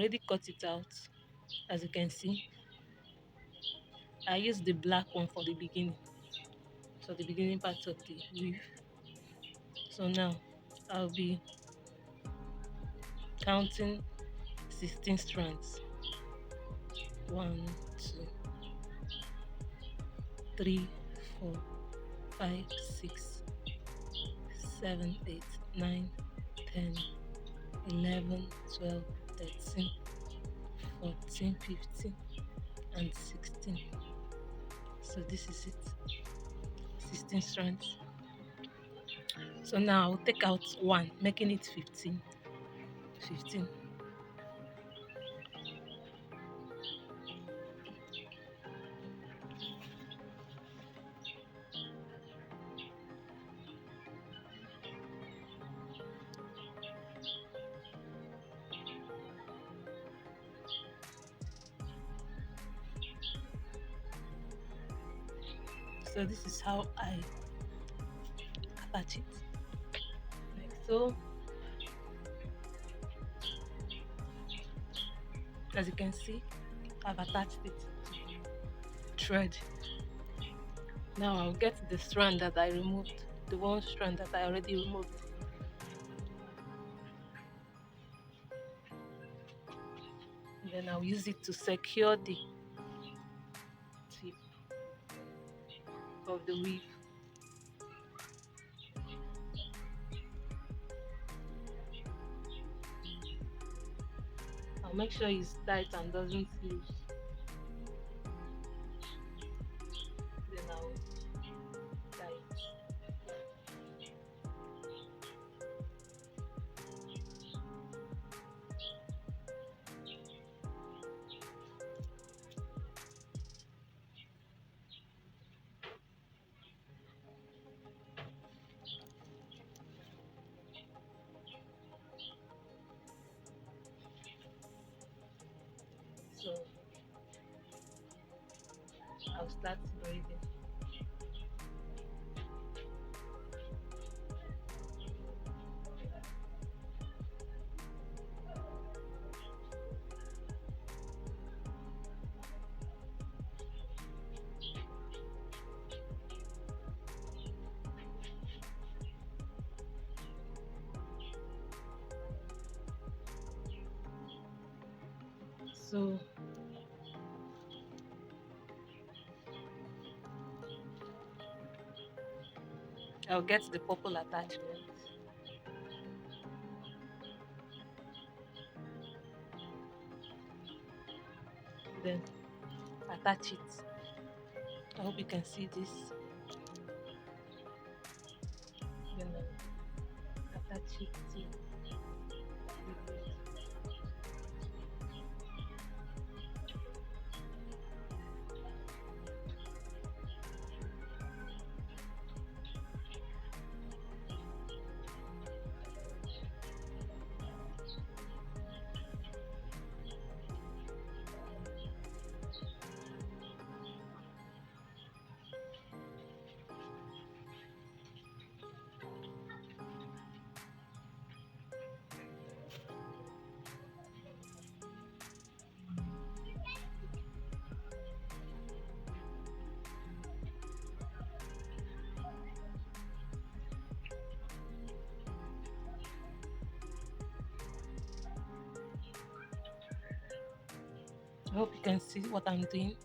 already cut it out. As you can see, I used the black one for the beginning, so the beginning part of the weave. So now I'll be counting 16 strands. 1, 2, 3, 4, 5, 6, 7, 8, 9, 10, 11, 12, 13, 14, 15, and 16. So this is it, 16 strands. So now I'll take out one, making it 15. So this is how I attach it, like so. As you can see, I've attached it to thread. Now I'll get the strand that I removed, the one strand that I already removed. And then I'll use it to secure the tip of the weave. I'll make sure it's tight and doesn't loose. Then I'll tie it. So I'll start braiding. So I'll get the purple attachment. Then attach it. I hope you can see this. Then I'll attach it to the braid. I hope you can see what I'm doing.